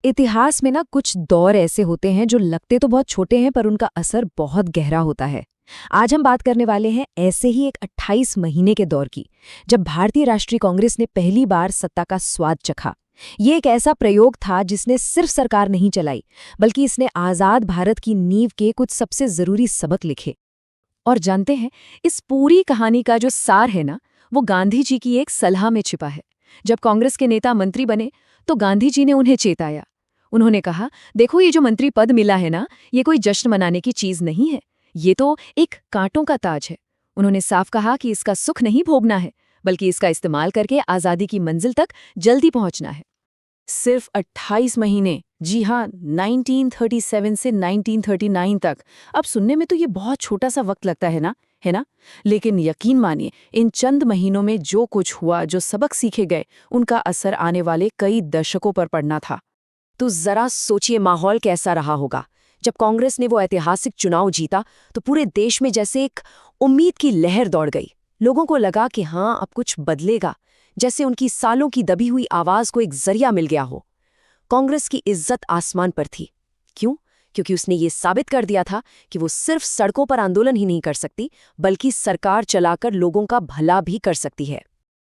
इतिहास में ना कुछ दौर ऐसे होते हैं जो लगते तो बहुत छोटे हैं पर उनका असर बहुत गहरा होता है। आज हम बात करने वाले हैं ऐसे ही एक 28 महीने के दौर की, जब भारतीय राष्ट्रीय कांग्रेस ने पहली बार सत्ता का स्वाद चखा। ये एक ऐसा प्रयोग था जिसने सिर्फ सरकार नहीं चलाई, बल्कि इसने आज़ाद भारत की नींव के कुछ सबसे जरूरी सबक लिखे। और जानते हैं, इस पूरी कहानी का जो सार है ना, वो गांधी जी की एक सलाह में छिपा है। जब कांग्रेस के नेता मंत्री बने तो गांधी जी ने उन्हें चेताया। उन्होंने कहा, देखो ये जो मंत्री पद मिला है ना, ये कोई जश्न मनाने की चीज नहीं है, ये तो एक कांटों का ताज है। उन्होंने साफ कहा कि इसका सुख नहीं भोगना है, बल्कि इसका इस्तेमाल करके आज़ादी की मंजिल तक जल्दी पहुंचना है। सिर्फ 28 महीने, जी हाँ, 1937 से 1939 तक। अब सुनने में तो ये बहुत छोटा सा वक्त लगता है ना? लेकिन यकीन मानिए, इन चंद महीनों में जो कुछ हुआ, जो सबक सीखे गए, उनका असर आने वाले कई दशकों पर पड़ना था। तो जरा सोचिए माहौल कैसा रहा होगा। जब कांग्रेस ने वो ऐतिहासिक चुनाव जीता तो पूरे देश में जैसे एक उम्मीद की लहर दौड़ गई। लोगों को लगा कि हाँ, अब कुछ बदलेगा, जैसे उनकी सालों की दबी हुई आवाज को एक जरिया मिल गया हो। कांग्रेस की इज्जत आसमान पर थी। क्यों? क्योंकि उसने ये साबित कर दिया था कि वो सिर्फ सड़कों पर आंदोलन ही नहीं कर सकती, बल्कि सरकार चलाकर लोगों का भला भी कर सकती है।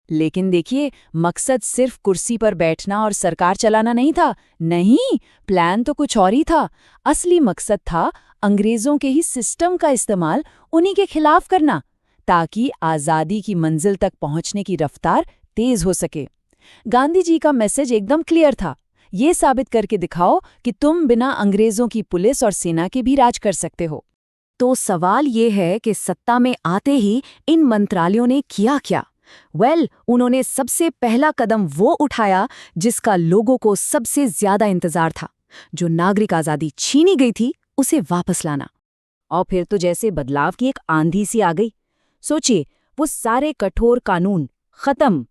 लेकिन देखिए, मकसद सिर्फ कुर्सी पर बैठना और सरकार चलाना नहीं था। नहीं, प्लान तो कुछ और ही था। असली मकसद था अंग्रेजों के ही सिस्टम का इस्तेमाल उन्हीं के खिलाफ करना, ताकि आज़ादी की मंजिल तक पहुंचने की रफ्तार तेज हो सके। गांधी जी का मैसेज एकदम क्लियर था, ये साबित करके दिखाओ कि तुम बिना अंग्रेजों की पुलिस और सेना के भी राज कर सकते हो। तो सवाल ये है कि सत्ता में आते ही इन मंत्रालयों ने किया क्या? उन्होंने सबसे पहला कदम वो उठाया जिसका लोगों को सबसे ज्यादा इंतजार था। जो नागरिक आजादी छीनी गई थी, उसे वापस लाना। और फिर तो जैसे बदलाव की एक आंधी सी आ गई। सोचिए, वो सारे कठोर कानून खत्म।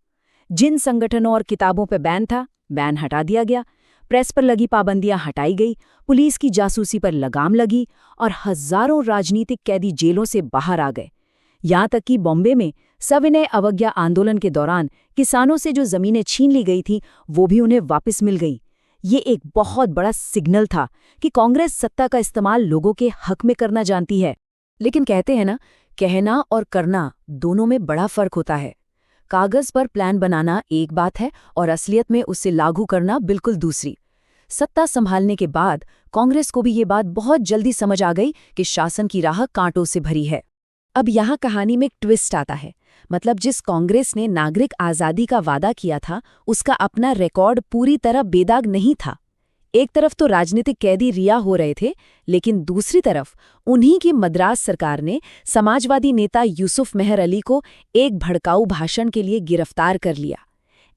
जिन संगठनों और किताबों पर बैन था, बैन हटा दिया गया। प्रेस पर लगी पाबंदियां हटाई गई, पुलिस की जासूसी पर लगाम लगी और हजारों राजनीतिक कैदी जेलों से बाहर आ गए। यहाँ तक कि बॉम्बे में सविनय अवज्ञा आंदोलन के दौरान किसानों से जो जमीनें छीन ली गई थी, वो भी उन्हें वापस मिल गई। ये एक बहुत बड़ा सिग्नल था कि कांग्रेस सत्ता का इस्तेमाल लोगों के हक में करना जानती है। लेकिन कहते हैं ना, कहना और करना दोनों में बड़ा फर्क होता है। कागज पर प्लान बनाना एक बात है और असलियत में उसे लागू करना बिल्कुल दूसरी। सत्ता संभालने के बाद कांग्रेस को भी ये बात बहुत जल्दी समझ आ गई कि शासन की राह कांटों से भरी है। अब यहाँ कहानी में एक ट्विस्ट आता है। मतलब जिस कांग्रेस ने नागरिक आज़ादी का वादा किया था, उसका अपना रिकॉर्ड पूरी तरह बेदाग नहीं था। एक तरफ तो राजनीतिक कैदी रिहा हो रहे थे, लेकिन दूसरी तरफ उन्हीं की मद्रास सरकार ने समाजवादी नेता यूसुफ मेहर अली को एक भड़काऊ भाषण के लिए गिरफ्तार कर लिया।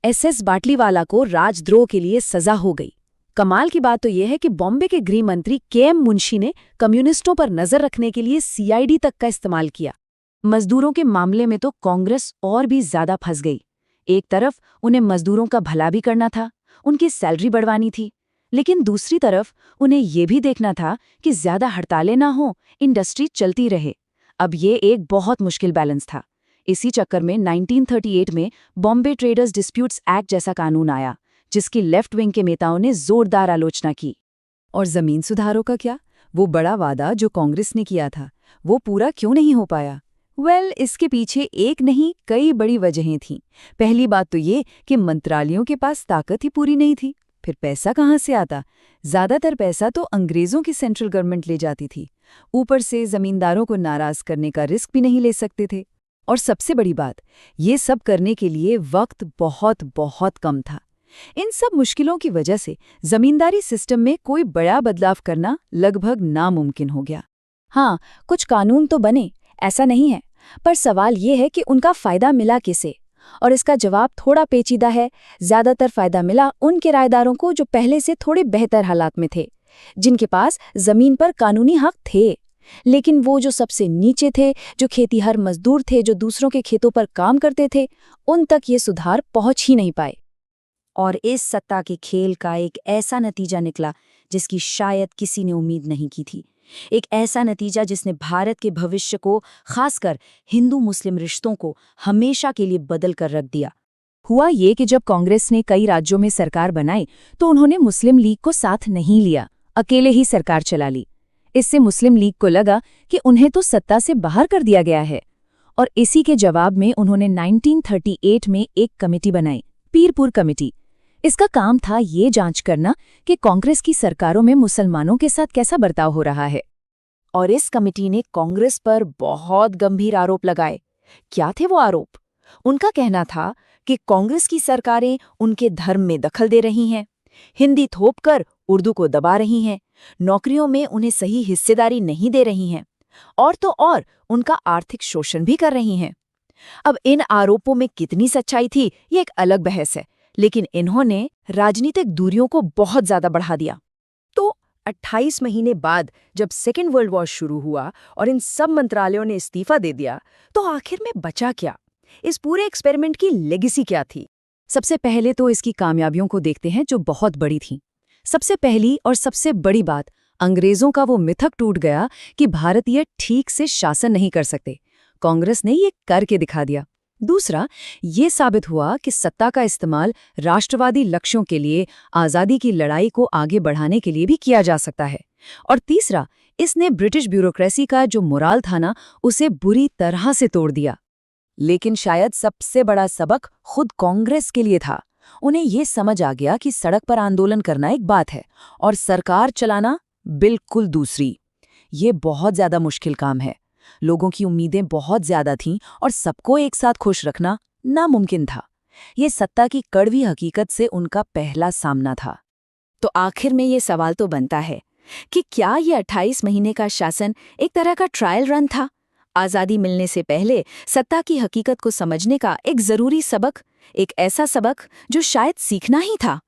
एसएस बाटलीवाला को राजद्रोह के लिए सजा हो गई। कमाल की बात तो यह है कि बॉम्बे के गृह मंत्री केएम मुंशी ने कम्युनिस्टों पर नजर रखने के लिए सीआईडी तक का इस्तेमाल किया। मजदूरों के मामले में तो कांग्रेस और भी ज्यादा फंस गई। एक तरफ उन्हें मजदूरों का भला भी करना था, उनकी सैलरी बढ़वानी थी, लेकिन दूसरी तरफ उन्हें यह भी देखना था कि ज्यादा हड़तालें ना हो, इंडस्ट्री चलती रहे। अब ये एक बहुत मुश्किल बैलेंस था। इसी चक्कर में 1938 में बॉम्बे ट्रेडर्स डिस्प्यूट्स एक्ट जैसा कानून आया, जिसकी लेफ्ट विंग के नेताओं ने जोरदार आलोचना की। और जमीन सुधारों का क्या? वो बड़ा वादा जो कांग्रेस ने किया था, वो पूरा क्यों नहीं हो पाया? इसके पीछे एक नहीं कई बड़ी वजहें थीं। पहली बात तो ये कि मंत्रालयों के पास ताकत ही पूरी नहीं थी। फिर पैसा कहाँ से आता? ज्यादातर पैसा तो अंग्रेजों की सेंट्रल गवर्नमेंट ले जाती थी। ऊपर से जमींदारों को नाराज करने का रिस्क भी नहीं ले सकते थे। और सबसे बड़ी बात, ये सब करने के लिए वक्त बहुत बहुत कम था। इन सब मुश्किलों की वजह से जमींदारी सिस्टम में कोई बड़ा बदलाव करना लगभग नामुमकिन हो गया। हाँ, कुछ कानून तो बने, ऐसा नहीं है, पर सवाल ये है कि उनका फायदा मिला किसे? और इसका जवाब थोड़ा पेचीदा है। ज्यादातर फायदा मिला उन किराएदारों को जो पहले से थोड़े बेहतर हालात में थे, जिनके पास जमीन पर कानूनी हक थे। लेकिन वो जो सबसे नीचे थे, जो खेतीहर मजदूर थे, जो दूसरों के खेतों पर काम करते थे, उन तक ये सुधार पहुंच ही नहीं पाए। और इस सत्ता के खेल का एक ऐसा नतीजा निकला जिसकी शायद किसी ने उम्मीद नहीं की थी। एक ऐसा नतीजा जिसने भारत के भविष्य को, खासकर हिंदू मुस्लिम रिश्तों को, हमेशा के लिए बदल कर रख दिया। हुआ ये कि जब कांग्रेस ने कई राज्यों में सरकार बनाई तो उन्होंने मुस्लिम लीग को साथ नहीं लिया, अकेले ही सरकार चला ली। इससे मुस्लिम लीग को लगा कि उन्हें तो सत्ता से बाहर कर दिया गया है, और इसी के जवाब में उन्होंने 1938 में एक कमेटी बनाई, पीरपुर कमेटी। इसका काम था ये जांच करना कि कांग्रेस की सरकारों में मुसलमानों के साथ कैसा बर्ताव हो रहा है। और इस कमेटी ने कांग्रेस पर बहुत गंभीर आरोप लगाए। क्या थे वो आरोप? उनका कहना था कि कांग्रेस की सरकारें उनके धर्म में दखल दे रही हैं, हिंदी थोपकर उर्दू को दबा रही हैं, नौकरियों में उन्हें सही हिस्सेदारी नहीं दे रही हैं, और तो और उनका आर्थिक शोषण भी कर रही हैं। अब इन आरोपों में कितनी सच्चाई थी, ये एक अलग बहस है, लेकिन इन्होंने राजनीतिक दूरियों को बहुत ज्यादा बढ़ा दिया। तो 28 महीने बाद जब सेकेंड वर्ल्ड वॉर शुरू हुआ और इन सब मंत्रालयों ने इस्तीफा दे दिया, तो आखिर में बचा क्या? इस पूरे एक्सपेरिमेंट की लेगेसी क्या थी? सबसे पहले तो इसकी कामयाबियों को देखते हैं जो बहुत बड़ी थीं। सबसे पहली और सबसे बड़ी बात, अंग्रेजों का वो मिथक टूट गया कि भारतीय ठीक से शासन नहीं कर सकते। कांग्रेस ने ये करके दिखा दिया। दूसरा, ये साबित हुआ कि सत्ता का इस्तेमाल राष्ट्रवादी लक्ष्यों के लिए, आज़ादी की लड़ाई को आगे बढ़ाने के लिए भी किया जा सकता है। और तीसरा, इसने ब्रिटिश ब्यूरोक्रेसी का जो मोराल था ना, उसे बुरी तरह से तोड़ दिया। लेकिन शायद सबसे बड़ा सबक खुद कांग्रेस के लिए था। उन्हें ये समझ आ गया कि सड़क पर आंदोलन करना एक बात है और सरकार चलाना बिल्कुल दूसरी। ये बहुत ज्यादा मुश्किल काम है। लोगों की उम्मीदें बहुत ज्यादा थीं और सबको एक साथ खुश रखना नामुमकिन था। ये सत्ता की कड़वी हकीकत से उनका पहला सामना था। तो आखिर में ये सवाल तो बनता है कि क्या ये 28 महीने का शासन एक तरह का ट्रायल रन था? आज़ादी मिलने से पहले सत्ता की हकीकत को समझने का एक जरूरी सबक, एक ऐसा सबक जो शायद सीखना ही था।